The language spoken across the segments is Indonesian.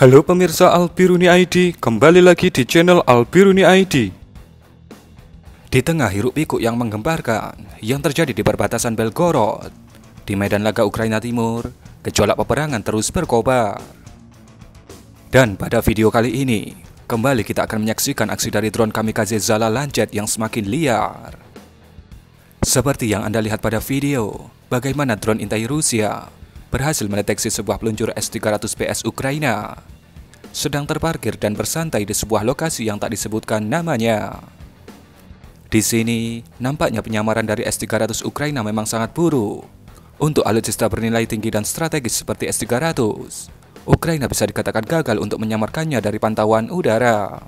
Halo pemirsa Albiruni ID, kembali lagi di channel Albiruni ID. Di tengah hiruk pikuk yang menggemparkan yang terjadi di perbatasan Belgorod, di medan laga Ukraina Timur, gejolak peperangan terus berkobar. Dan pada video kali ini, kembali kita akan menyaksikan aksi dari drone kamikaze Zala Lancet yang semakin liar. Seperti yang Anda lihat pada video, bagaimana drone intai Rusia berhasil mendeteksi sebuah peluncur S-300 PS Ukraina sedang terparkir dan bersantai di sebuah lokasi yang tak disebutkan namanya. Di sini, nampaknya penyamaran dari S-300 Ukraina memang sangat buruk. Untuk alutsista bernilai tinggi dan strategis seperti S-300, Ukraina bisa dikatakan gagal untuk menyamarkannya dari pantauan udara.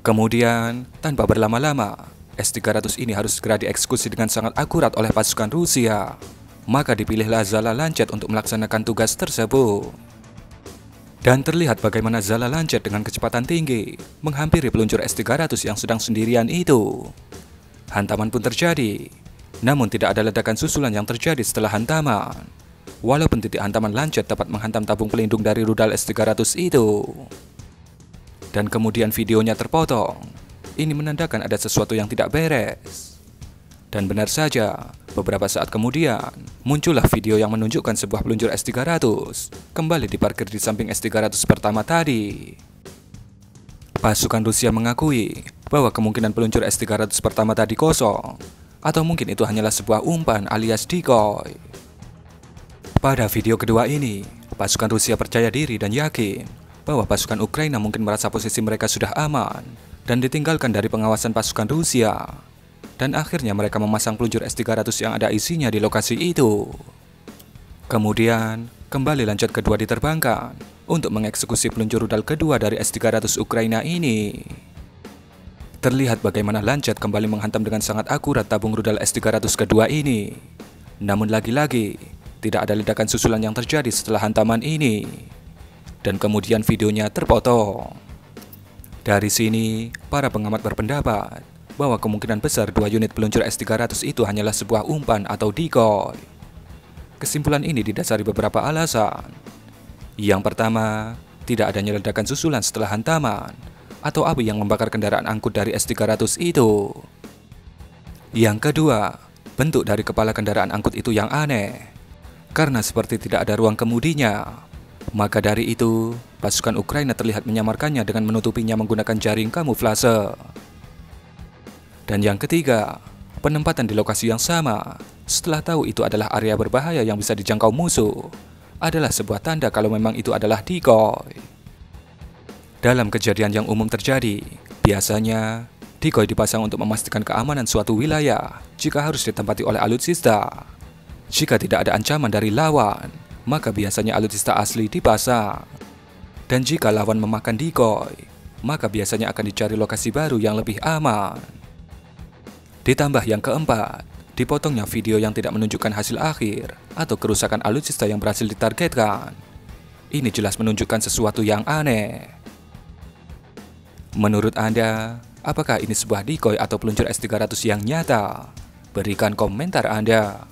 Kemudian, tanpa berlama-lama, S-300 ini harus segera dieksekusi dengan sangat akurat oleh pasukan Rusia. Maka dipilihlah Zala Lancet untuk melaksanakan tugas tersebut. Dan terlihat bagaimana Zala Lancet dengan kecepatan tinggi menghampiri peluncur S-300 yang sedang sendirian itu. Hantaman pun terjadi, namun tidak ada ledakan susulan yang terjadi setelah hantaman. Walaupun titik hantaman Lancet tepat menghantam tabung pelindung dari rudal S-300 itu. Dan kemudian videonya terpotong. Ini menandakan ada sesuatu yang tidak beres. Dan benar saja, beberapa saat kemudian, muncullah video yang menunjukkan sebuah peluncur S-300 kembali diparkir di samping S-300 pertama tadi. Pasukan Rusia mengakui bahwa kemungkinan peluncur S-300 pertama tadi kosong, atau mungkin itu hanyalah sebuah umpan alias decoy. Pada video kedua ini, pasukan Rusia percaya diri dan yakin bahwa pasukan Ukraina mungkin merasa posisi mereka sudah aman dan ditinggalkan dari pengawasan pasukan Rusia. Dan akhirnya mereka memasang peluncur S-300 yang ada isinya di lokasi itu. Kemudian, kembali Lancet kedua diterbangkan untuk mengeksekusi peluncur rudal kedua dari S-300 Ukraina ini. Terlihat bagaimana Lancet kembali menghantam dengan sangat akurat tabung rudal S-300 kedua ini. Namun lagi-lagi, tidak ada ledakan susulan yang terjadi setelah hantaman ini. Dan kemudian videonya terpotong. Dari sini, para pengamat berpendapat bahwa kemungkinan besar dua unit peluncur S-300 itu hanyalah sebuah umpan atau decoy. Kesimpulan ini didasari beberapa alasan. Yang pertama, tidak adanya ledakan susulan setelah hantaman atau api yang membakar kendaraan angkut dari S-300 itu. Yang kedua, bentuk dari kepala kendaraan angkut itu yang aneh, karena seperti tidak ada ruang kemudinya. Maka dari itu, pasukan Ukraina terlihat menyamarkannya dengan menutupinya menggunakan jaring kamuflase. Dan yang ketiga, penempatan di lokasi yang sama, setelah tahu itu adalah area berbahaya yang bisa dijangkau musuh, adalah sebuah tanda kalau memang itu adalah decoy. Dalam kejadian yang umum terjadi, biasanya decoy dipasang untuk memastikan keamanan suatu wilayah jika harus ditempati oleh alutsista. Jika tidak ada ancaman dari lawan, maka biasanya alutsista asli dipasang. Dan jika lawan memakan decoy, maka biasanya akan dicari lokasi baru yang lebih aman. Ditambah yang keempat, dipotongnya video yang tidak menunjukkan hasil akhir atau kerusakan alutsista yang berhasil ditargetkan. Ini jelas menunjukkan sesuatu yang aneh. Menurut Anda, apakah ini sebuah decoy atau peluncur S-300 yang nyata? Berikan komentar Anda.